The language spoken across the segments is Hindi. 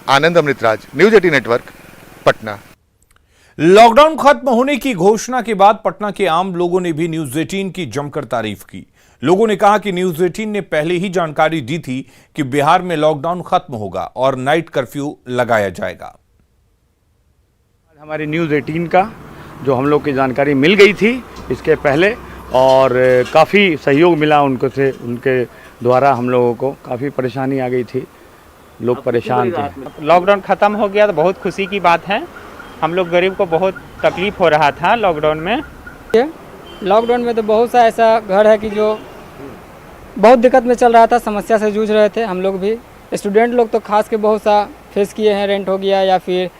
आनंद Amritraj, news 18 network, Patna. Lockdown खत्म होने की घोषणा के बाद पटना के आम लोगों ने भी न्यूज 18 की जमकर तारीफ की। लोगों ने कहा कि न्यूज 18 ने पहले ही जानकारी दी थी कि बिहार में लॉकडाउन खत्म होगा और नाइट कर्फ्यू लगाया जाएगा। हमारी न्यूज 18 का जो हम लोग की जानकारी मिल गई थी इसके पहले, और काफ़ी सहयोग मिला उनको से, उनके द्वारा हम लोगों को काफ़ी परेशानी आ गई थी, लोग परेशान थे। लॉकडाउन ख़त्म हो गया तो बहुत खुशी की बात है। हम लोग गरीब को बहुत तकलीफ हो रहा था लॉकडाउन में। लॉकडाउन में तो बहुत सा ऐसा घर है कि जो बहुत दिक्कत में चल रहा था, समस्या से जूझ रहे थे। हम लोग भी स्टूडेंट लोग तो खास के बहुत सा फेस किए हैं, रेंट हो गया या फिर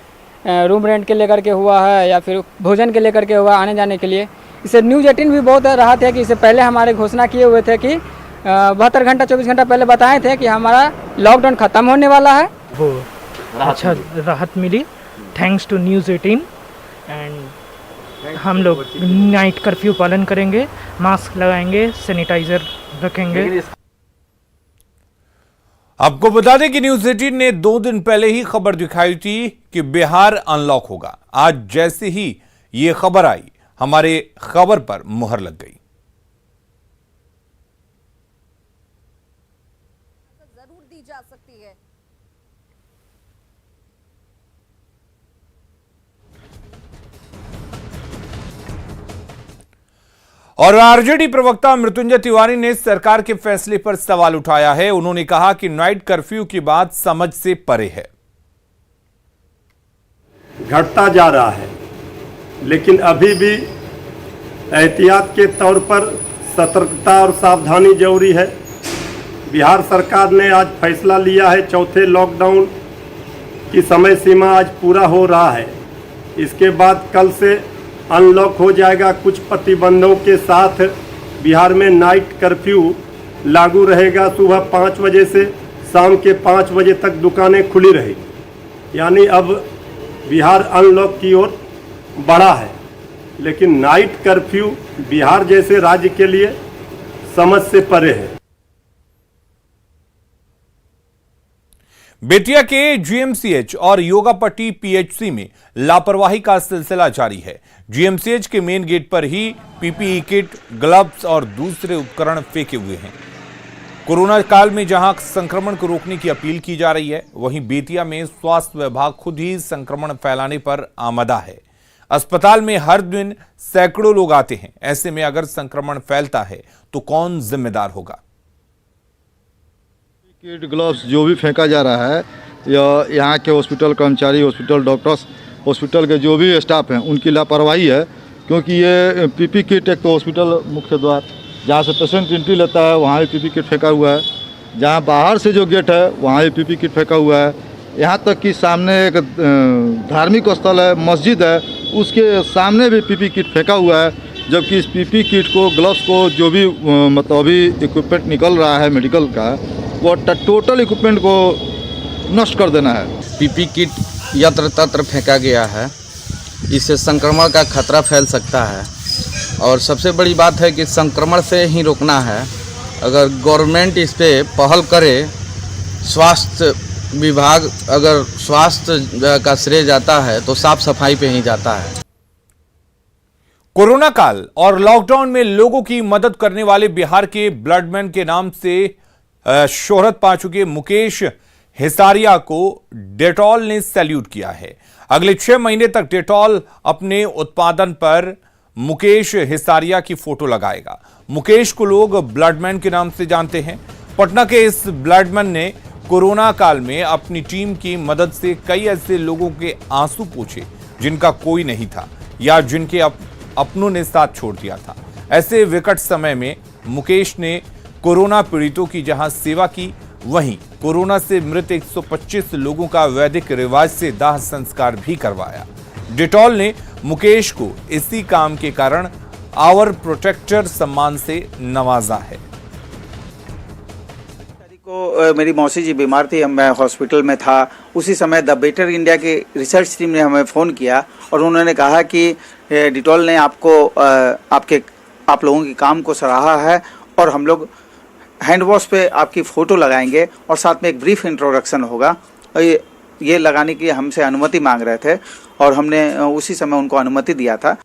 रूम रेंट के लेकर के हुआ है या फिर भोजन के लेकर के हुआ आने जाने के लिए। इसे न्यूज़ 18 भी बहुत राहत है कि इससे पहले हमारे घोषणा किए हुए थे कि 72 घंटा 24 घंटा पहले बताए थे कि हमारा लॉकडाउन ख़त्म होने वाला है। वो अच्छा राहत मिली थैंक्स टू न्यूज़ 18 एंड हम लोग नाइट कर्फ्यू पालन करेंगे, मास्क लगाएंगे, सैनिटाइजर रखेंगे। आपको बता दें कि न्यूज 18 ने 2 दिन पहले ही खबर दिखाई थी कि बिहार अनलॉक होगा। आज जैसे ही ये खबर आई, हमारे खबर पर मुहर लग गई। जरूर दी जा सकती है। और आरजेडी प्रवक्ता मृत्युंजय तिवारी ने सरकार के फैसले पर सवाल उठाया है। उन्होंने कहा कि नाइट कर्फ्यू की बात समझ से परे है। घटता जा रहा है, लेकिन अभी भी एहतियात के तौर पर सतर्कता और सावधानी जरूरी है। बिहार सरकार ने आज फैसला लिया है, चौथे लॉकडाउन की समय सीमा आज पूरा हो रहा है। इसके बाद कल से अनलॉक हो जाएगा। कुछ प्रतिबंधों के साथ बिहार में नाइट कर्फ्यू लागू रहेगा। सुबह 5 बजे से शाम के 5 बजे तक दुकानें खुली रहेगी। यानी अब बिहार अनलॉक की ओर बढ़ा है, लेकिन नाइट कर्फ्यू बिहार जैसे राज्य के लिए समझ से परे है। बेतिया के जीएमसीएच और योगापट्टी पीएचसी में लापरवाही का सिलसिला जारी है। जीएमसीएच के मेन गेट पर ही पीपीई किट, ग्लव्स और दूसरे उपकरण फेंके हुए हैं। कोरोना काल में जहां संक्रमण को रोकने की अपील की जा रही है, वहीं बेतिया में स्वास्थ्य विभाग खुद ही संक्रमण फैलाने पर आमदा है। अस्पताल में हर दिन सैकड़ों लोग आते हैं। ऐसे में अगर संक्रमण फैलता है तो कौन जिम्मेदार होगा? किट, ग्लव्स जो भी फेंका जा रहा है, या यहाँ के हॉस्पिटल कर्मचारी, हॉस्पिटल डॉक्टर्स, हॉस्पिटल के जो भी स्टाफ हैं, उनकी लापरवाही है। क्योंकि ये पीपी किट, एक तो हॉस्पिटल मुख्य द्वार जहाँ से पेशेंट एंट्री लेता है वहाँ भी पीपी किट फेंका हुआ है। जहाँ बाहर से जो गेट है वहाँ भी पीपी किट फेंका हुआ है। यहाँ तक कि सामने एक धार्मिक स्थल है, मस्जिद है, उसके सामने भी पीपी किट फेंका हुआ है। जबकि इस पीपी किट को, ग्लव्स को, जो भी मतलब अभी इक्विपमेंट निकल रहा है मेडिकल का, वो टोटल इक्विपमेंट को नष्ट कर देना है। पीपी किट यत्र तत्र फेंका गया है, इससे संक्रमण का खतरा फैल सकता है। और सबसे बड़ी बात है कि संक्रमण से ही रोकना है। अगर गवर्नमेंट इस पे पहल करे, स्वास्थ्य विभाग, अगर स्वास्थ्य का श्रेय जाता है तो साफ सफाई पे ही जाता है। कोरोना काल और लॉकडाउन में लोगों की मदद करने वाले बिहार के ब्लडमैन के नाम से शोहरत पा चुके मुकेश हिसारिया को डेटॉल ने सैल्यूट किया है। अगले 6 महीने तक डेटॉल अपने उत्पादन पर मुकेश हिसारिया की फोटो लगाएगा। मुकेश को लोग ब्लडमैन के नाम से जानते हैं। पटना के इस ब्लडमैन ने कोरोना काल में अपनी टीम की मदद से कई ऐसे लोगों के आंसू पोंछे जिनका कोई नहीं था या जिनके अपनों ने साथ छोड़ दिया था। ऐसे विकट समय में मुकेश ने कोरोना पीड़ितों की जहां सेवा की, वहीं कोरोना से मृत 125 लोगों का वैदिक रिवाज से दाह संस्कार भी करवाया। डेटॉल ने मुकेश को इसी काम के कारण आवर प्रोटेक्टर सम्मान से नवाजा है। मेरी मौसी जी बीमार थी, मैं हॉस्पिटल में था। उसी समय द बेटर इंडिया की रिसर्च टीम ने हमें फ़ोन किया और उन्होंने कहा कि डेटॉल ने आप लोगों के काम को सराहा है और हम लोग हैंड वॉश पे आपकी फ़ोटो लगाएंगे और साथ में एक ब्रीफ इंट्रोडक्शन होगा। ये लगाने की हमसे अनुमति मांग रहे थे और हमने उसी समय उनको अनुमति दिया था।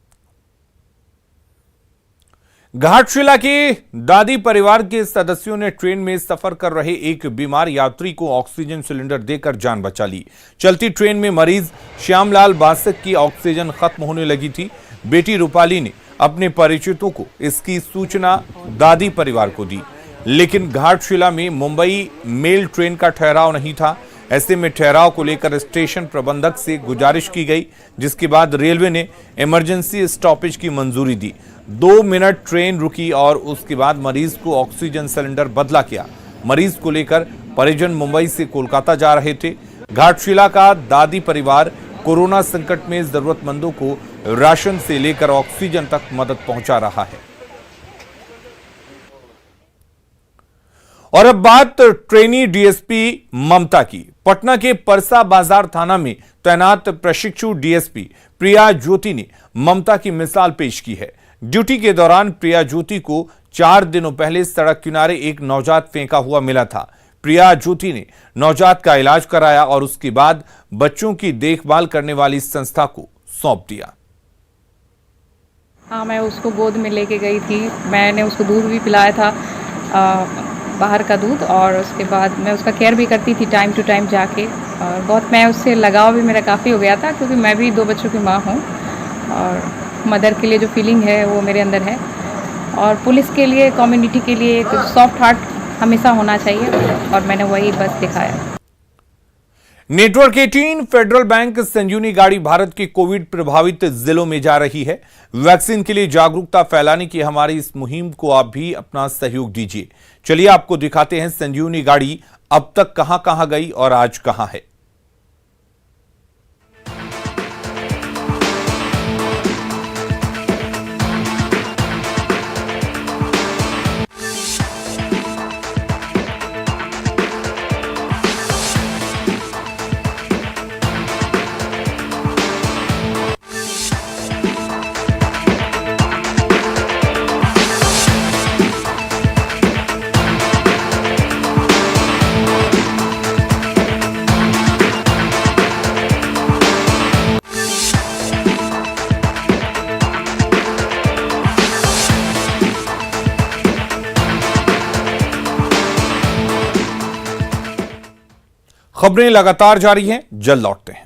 घाटशिला के दादी परिवार के सदस्यों ने ट्रेन में सफर कर रहे एक बीमार यात्री को ऑक्सीजन सिलेंडर देकर जान बचा ली। चलती ट्रेन में मरीज श्यामलाल बासक की ऑक्सीजन खत्म होने लगी थी। बेटी रूपाली ने अपने परिचितों को इसकी सूचना दादी परिवार को दी, लेकिन घाटशिला में मुंबई मेल ट्रेन का ठहराव नहीं था। ऐसे में ठहराव को लेकर स्टेशन प्रबंधक से गुजारिश की गई, जिसके बाद रेलवे ने इमरजेंसी स्टॉपेज की मंजूरी दी। 2 मिनट ट्रेन रुकी और उसके बाद मरीज को ऑक्सीजन सिलेंडर बदला किया। मरीज को लेकर परिजन मुंबई से कोलकाता जा रहे थे। घाटशिला का दादी परिवार कोरोना संकट में जरूरतमंदों को राशन से लेकर ऑक्सीजन तक मदद पहुंचा रहा है। और अब बात ट्रेनी डीएसपी ममता की। पटना के परसा बाजार थाना में तैनात प्रशिक्षु डीएसपी प्रिया ज्योति ने ममता की मिसाल पेश की है। ड्यूटी के दौरान प्रिया ज्योति को 4 दिनों पहले सड़क किनारे एक नवजात फेंका हुआ मिला था। प्रिया ज्योति ने नवजात का इलाज कराया और उसके बाद बच्चों की देखभाल करने वाली संस्था को सौंप दिया। हाँ, मैं उसको गोद में लेके गई थी। मैंने उसको दूध भी पिलाया था, बाहर का दूध, और उसके बाद मैं उसका केयर भी करती थी टाइम टू टाइम जाके। और बहुत मैं उससे लगाव भी मेरा काफ़ी हो गया था, क्योंकि मैं भी 2 बच्चों की माँ हूँ और मदर के लिए जो फीलिंग है वो मेरे अंदर है। और पुलिस के लिए, कम्युनिटी के लिए एक सॉफ्ट हार्ट हमेशा होना चाहिए और मैंने वही बस दिखाया। नेटवर्क 18 फेडरल बैंक संजीवनी गाड़ी भारत के कोविड प्रभावित जिलों में जा रही है। वैक्सीन के लिए जागरूकता फैलाने की हमारी इस मुहिम को आप भी अपना सहयोग दीजिए। चलिए आपको दिखाते हैं संजीवनी गाड़ी अब तक कहां गई और आज कहां है। खबरें लगातार जारी हैं, जल्द लौटते हैं।